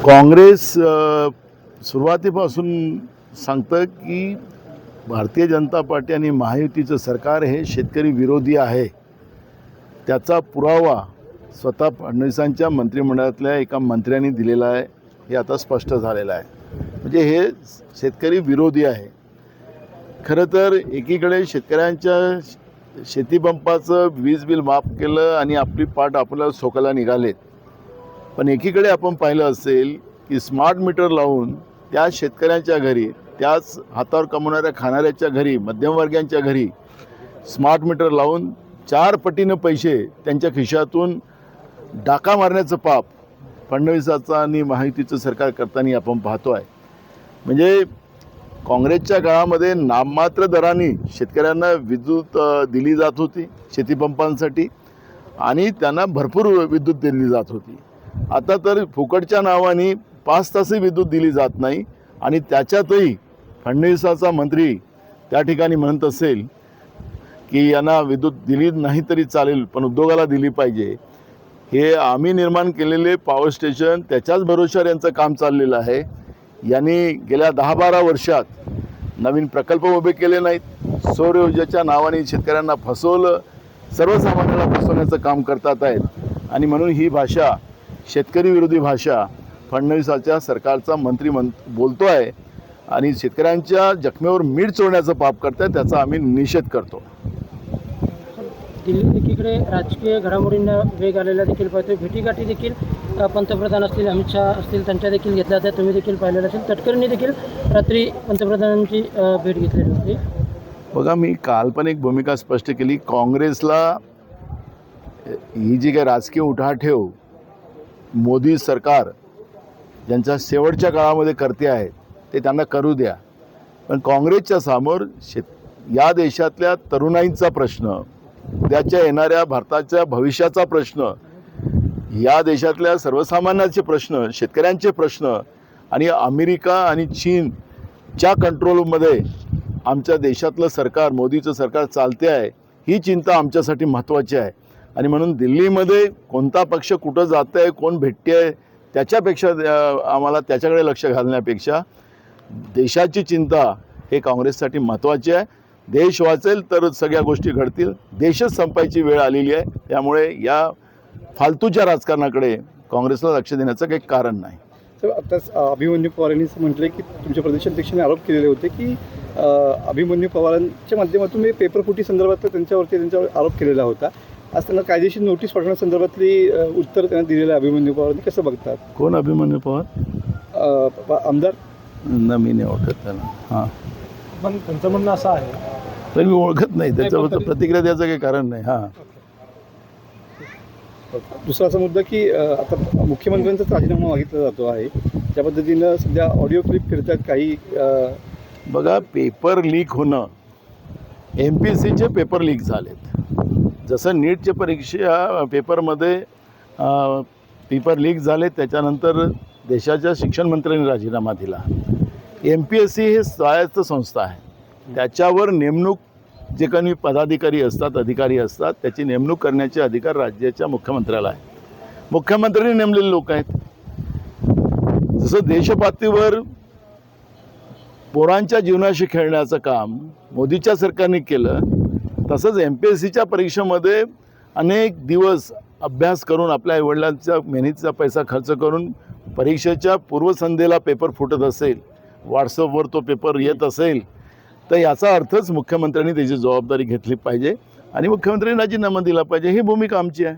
काँग्रेस सुरुवातीपासून सांगतं की भारतीय जनता पार्टी आणि महायुतीचं सरकार हे शेतकरी विरोधी आहे. त्याचा पुरावा स्वतः फडणवीसांच्या मंत्रिमंडळातल्या एका मंत्र्यांनी दिलेला आहे. हे आता स्पष्ट झालेलं आहे. म्हणजे हे शेतकरी विरोधी आहे. खरं तर एकीकडे शेतकऱ्यांच्या शेतीपंपाचं वीज बिल माफ केलं आणि आपली पाठ आपल्याला सोकायला निघालेत. पण एकीकडे आपण पाहिलं असेल की स्मार्ट मीटर लावून त्या शेतकऱ्यांच्या घरी, त्याच हातावर कमवणाऱ्या खाणाऱ्याच्या घरी, मध्यमवर्गीयांच्या घरी स्मार्ट मीटर लावून 4 पटीनं पैसे त्यांच्या खिशातून डाका मारण्याचं पाप फडणवीसाचं आणि महायुतीचं सरकार करताना आपण पाहतो आहे. म्हणजे काँग्रेसच्या काळामध्ये नाममात्र दराने शेतकऱ्यांना विद्युत दिली जात होती शेतीपंपांसाठी आणि त्यांना भरपूर विद्युत दिली जात होती. आता तर फुकटच्या नावाने 5 तासही विद्युत दिली जात नाही आणि त्याच्यातही फडणवीसाचा मंत्री त्या ठिकाणी म्हणत असेल की यांना विद्युत दिली नाही तरी चालेल पण उद्योगाला दिली पाहिजे. हे आम्ही निर्माण केलेले पॉवर स्टेशन त्याच्याच भरोश्यावर यांचं काम चाललेलं आहे. यांनी गेल्या 10-12 वर्षात नवीन प्रकल्प उभे केले नाहीत. सौर ऊर्जेच्या नावाने शेतकऱ्यांना फसवलं, सर्वसामान्यांना फसवण्याचं काम करतात आहेत. आणि म्हणून ही भाषा शेतकरी विरोधी भाषा फडणवीसाच्या सरकारचा मंत्री बोलतो आहे आणि शेतकऱ्यांच्या जखमेवर मीठ चोळण्याचं पाप करत आहे. त्याचा आम्ही निषेध करतो. दिल्ली एकीकडे राजकीय घडामोडींना वेग आलेला देखील पाहतोय. भेटीगाठी देखील पंतप्रधान असतील, अमित शहा असतील, त्यांच्या देखील घेतल्या जातात. तुम्ही देखील पाहिलेलं असेल. तटकरेंनी देखील रात्री पंतप्रधानांची भेट घेतलेली होती. बघा, मी काल पण एक भूमिका स्पष्ट केली. काँग्रेसला ही जी काही राजकीय उठाठेव मोदी सरकार ज्यांच्या शेवटच्या काळामध्ये करते आहे ते त्यांना करू द्या. पण काँग्रेसच्या समोर या देशातल्या तरुणाईंचा प्रश्न, उद्याच्या येणाऱ्या भारताच्या भविष्याचा प्रश्न, या देशातल्या सर्वसामान्यांचे प्रश्न, शेतकऱ्यांचे प्रश्न आणि अमेरिका आणि चीनच्या कंट्रोलमध्ये आमच्या देशातलं सरकार, मोदीचं सरकार चालते आहे, ही चिंता आमच्यासाठी महत्त्वाची आहे. आणि म्हणून दिल्लीमध्ये कोणता पक्ष कुठं जात आहे, कोण भेटते आहे, त्याच्यापेक्षा आम्हाला त्याच्याकडे लक्ष घालण्यापेक्षा देशाची चिंता हे काँग्रेससाठी महत्त्वाची आहे. देश वाचेल तर सगळ्या गोष्टी घडतील. देशच संपायची वेळ आलेली आहे. त्यामुळे या फालतूच्या राजकारणाकडे काँग्रेसला लक्ष देण्याचं काही कारण नाही. तर आताच अभिमन्यू पवार यांनी म्हटलं की तुमच्या प्रदेशाध्यक्षांनी आरोप केलेले होते की अभिमन्यू पवारांच्या माध्यमातून पेपरफुटी संदर्भात त्यांच्यावर आरोप केलेला होता. आज त्यांना कायदेशीर नोटीस पाठवण्यासंदर्भातली उत्तर त्यांना दिलेलं आहे अभिमन्यू पवारांनी. कसं बघतात? कोण अभिमन्यू पवार? आमदार न, मी नाही ओळखत त्यांना. हां, पण त्यांचं म्हणणं असं आहे. पण मी ओळखत नाही, त्याच्यावर प्रतिक्रिया द्यायचं काही कारण नाही. हां, दुसरा असा मुद्दा की आता मुख्यमंत्र्यांचाच राजीनामा मागितला जातो आहे. त्या पद्धतीनं सध्या ऑडिओ क्लिप फिरतात काही. बघा, पेपर लीक होणं, MPSCचे पेपर लीक झालेत. जसं नीटच्या परीक्षा पेपरमध्ये पेपर लीक झाले, त्याच्यानंतर देशाच्या शिक्षण मंत्र्यांनी राजीनामा दिला. MPSC हे स्वायत्त संस्था आहे. त्याच्यावर नेमणूक जे काही पदाधिकारी असतात, अधिकारी असतात, त्याची नेमणूक करण्याचे अधिकार राज्याच्या मुख्यमंत्र्याला आहे. मुख्यमंत्र्यांनी नेमलेले लोक आहेत. जसं देशपातळीवर पोरांच्या जीवनाशी खेळण्याचं काम मोदीच्या सरकारने केलं, तसंच MPSCच्या परीक्षेमध्ये अनेक दिवस अभ्यास करून आपल्या आईवडिलांच्या मेहनतीचा पैसा खर्च करून परीक्षेच्या पूर्वसंध्येला पेपर फुटत असेल, व्हॉट्सअपवर तो पेपर येत असेल, तर याचा अर्थच मुख्यमंत्र्यांनी त्याची जबाबदारी घेतली पाहिजे आणि मुख्यमंत्र्यांनी राजीनामा दिला पाहिजे. ही भूमिका आमची आहे.